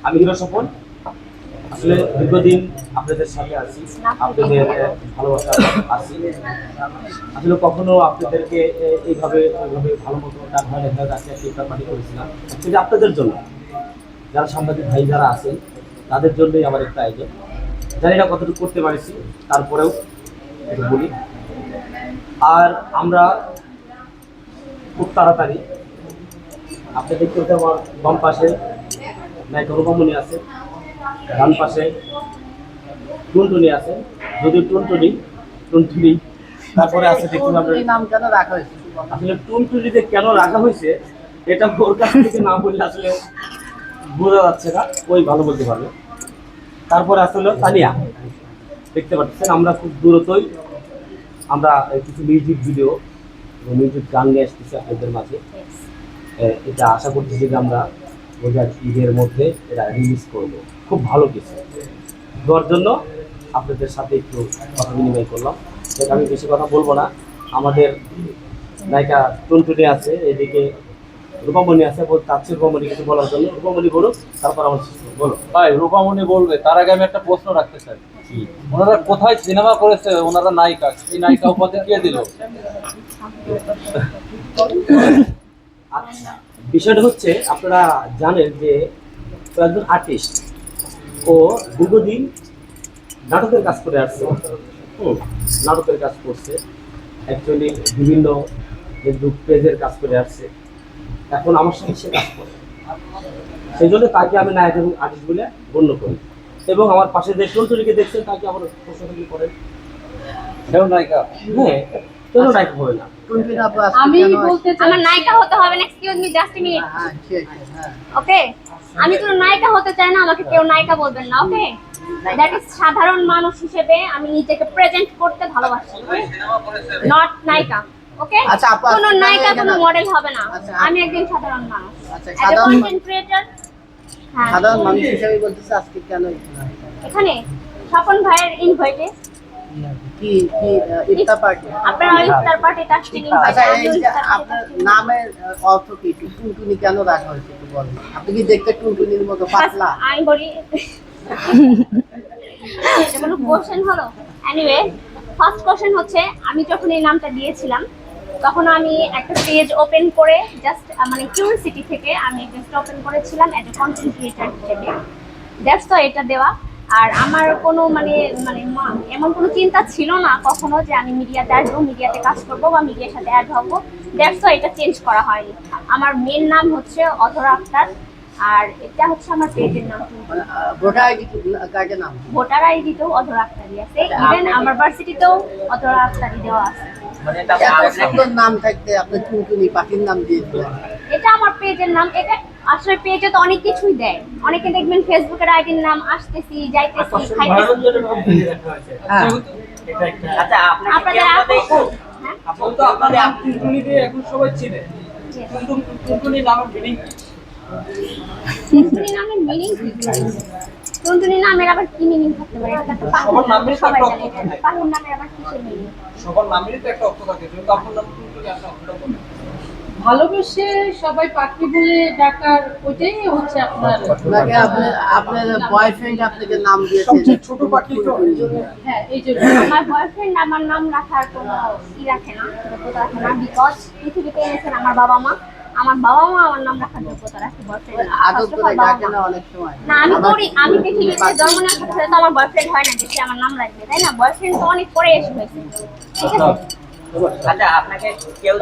আমি হিরো স্বপন। আসলে দীর্ঘদিন আপনাদের সাথে আছি, আপনাদের ভালোবাসা আছি। আসলে কখনো আপনাদেরকে এইভাবে ভালো মতো ডাক ভাই লেখার কাছে একটা পার্টি করেছিলাম কিন্তু আপনাদের জন্য, যারা সাংবাদিক ভাই যারা আছেন তাদের জন্যই আমার একটা আয়োজন। জানি না কতটুকু করতে পারছি, তারপরেও একটু বলি। আর আমরা খুব তাড়াতাড়ি আপনি দেখতে হচ্ছে আমার বাম পাশে নায়িকা রূপমণি আছে, ডান পাশে টুনটুনি আছে। যদি টুনটুনি তারপরে আছে দেখুন আপনার নাম কেন রাখা হয়েছে? আসলে টুনটুনিতে কেন রাখা হয়েছে এটা ওর কাছ থেকে না বললে আসলে বোঝা যাচ্ছে না, ওই ভালো বলতে পারবে। তারপরে আসলে তানিয়া দেখতে পাচ্ছেন, আমরা খুব দ্রুতই আমরা কিছু মিউজিক ভিডিও এবং মিউজিক গান নিয়ে আসতেছি আপনাদের মাঝে। এটা আশা করতেছি যে আমরা রোজার ঈদের মধ্যে এটা রিলিজ করবো। খুব ভালো কিছু দেওয়ার জন্য আপনাদের সাথে একটু কথা বিনিময় করলাম। সেটা আমি বেশি কথা বলবো না। আমাদের নায়িকা টুনটুনি আছে, এদিকে রূপামণি আছে, চাচ্ছি রূপামণি কিছু বলার জন্য। রূপামণি বলুক, তারপর আমার বলো। ভাই রূপামণি বলবে, তার আগে আমি একটা প্রশ্ন রাখতে চাই। ওনারা কোথায় সিনেমা করেছে, ওনারা নায়িকা, এই নায়িকা উপাধি কে দিল? আচ্ছা, বিষয়টা হচ্ছে আপনারা জানেন যে একজন আর্টিস্ট, ও দীর্ঘদিন নাটকের কাজ করে আসছে। নাটকের কাজ করছে, অ্যাকচুয়ালি বিভিন্ন ফেসবুক পেজের কাজ করে আসছে। এখন আমার সঙ্গে সে কাজ করে, সেই জন্য তাকে আমি নায়ক এবং আর্টিস্ট বলে গণ্য করি। এবং আমার পাশে যে টুনটুনিকে দেখছেন তাকে আমার প্রশ্ন করেন, সেও নায়িকা? হ্যাঁ, কেন নায়িকা হবে না? আমি বলতে চাই আমার নায়িকা হতে হবে না। Excuse me, just minute. Okay, আমি তো নায়িকা হতে চাই না, আমাকে কেউ নায়িকা বলবেন না। ওকে, দ্যাট ইজ সাধারণ মানুষ হিসেবে আমি নিজেকে প্রেজেন্ট করতে ভালোবাসি, নট নায়িকা। ওকে, আচ্ছা, আপু, কোনো নায়িকা কোনো মডেল হবে না। আচ্ছা, আমি একজন সাধারণ মানুষ, আচ্ছা, একটা সাধারণ কন্টেন্ট ক্রিয়েটর। হ্যাঁ, সাধারণ মানুষ হিসেবে বলতেছে আজকে কেন এখানে স্বপন ভাইয়ের ইনভাইটে কি কি ইফতার পার্টি? আপনারা ইফতার পার্টিতে আসছেন আচ্ছা, এই যে ইনভাইটে। আপনার নামের অর্থ কি? টুনটুনি কেন রাখা হয়েছে একটু বলেন। আপনি কি দেখতে টুনটুনির মতো পাতলা? আমি বলি এটা কোনো কোশ্চেন হলো? এনিওয়ে, ফার্স্ট কোশ্চেন হচ্ছে, আমি যখন এই নামটা দিয়েছিলাম তখন আমি একটা পেজ ওপেন করে জাস্ট মানে কিউরিওসিটি থেকে আমি পেজটা ওপেন করেছিলাম অ্যাজ এ কন্টেন্ট ক্রিয়েটর হিসেবে। দ্যাটস তো এটা দেওয়া। আর আমার কোনো মানে মানে এমন কোনো চিন্তা ছিল না কখনো যে আমি মিডিয়াতে আসবো, মিডিয়াতে কাজ করবো বা মিডিয়ার সাথে অ্যাড হবো। দ্যাটস তো এটা চেঞ্জ করা হয়নি। আমার মেন নাম হচ্ছে অধরা আক্তার, আর এটা হচ্ছে আমার পেজের নাম। ভোটার আইডি কার্ডের নাম? ভোটার আইডিতেও অধরা আক্তারই আছে, ইভেন আমার ভার্সিটিতেও অধরা আক্তারই দেওয়া আছে। এত সুন্দর নাম থাকতে আপনি টুনটুনি পাখির নাম দিয়েছিলেন? এটা আমার পেজের নাম। এটা আসলে পেজে তো অনেক কিছুই দেয়, অনেকে দেখবেন ফেসবুকের আইডির নাম আসতেছি যাইতেছি খাইতেছি। হ্যাঁ, আচ্ছা, আপনাদের আপু তো আপনাদের টুনটুনি দিয়ে এখন সবাই চিনে। টুনটুনি নামের মিনিং কি? টুনটুনি নামের মিনিং কি? টুনটুনি নামের আবার কি মিনিং থাকতে পারে? এটা তো সবার নামেরই তো সবাই একটা জানে। অর্থ থাকে। পাখির নামের আবার কিসের মিনিং? সবার নামেরই তো একটা অর্থ থাকে। যেহেতু আপনার নাম টুনটুনি, আপনার অর্থটা বলেন। ভালোবেসে সবাই পাখি বলে ডাকার ওইটাই হচ্ছে আপনার। আপনাকে আপনার বয়ফ্রেন্ড আপনাকে নাম দিয়েছে সবচেয়ে ছোট পাখি তো। হ্যাঁ, এই যে আমার বয়ফ্রেন্ড আমার নাম রাখার কোনো রাখে না, যোগ্যতা রাখে না। বিকজ পৃথিবীতে এনেছেন আমার বাবা মা, আমার বাবা মা আমার নাম রাখার যোগ্যতা রাখে। বয়ফ্রেন্ড আদর করে ডাকে না অনেক সময়? না, আমি করি। আমি পৃথিবীতে জন্ম নেওয়ার সাথে সাথে তো আমার বয়ফ্রেন্ড হয় না যে সে আমার নাম রাখবে, তাই না? বয়ফ্রেন্ড তো অনেক পরে এসে হয়েছে, ঠিক আছে? আচ্ছা, আপনাকে কেউ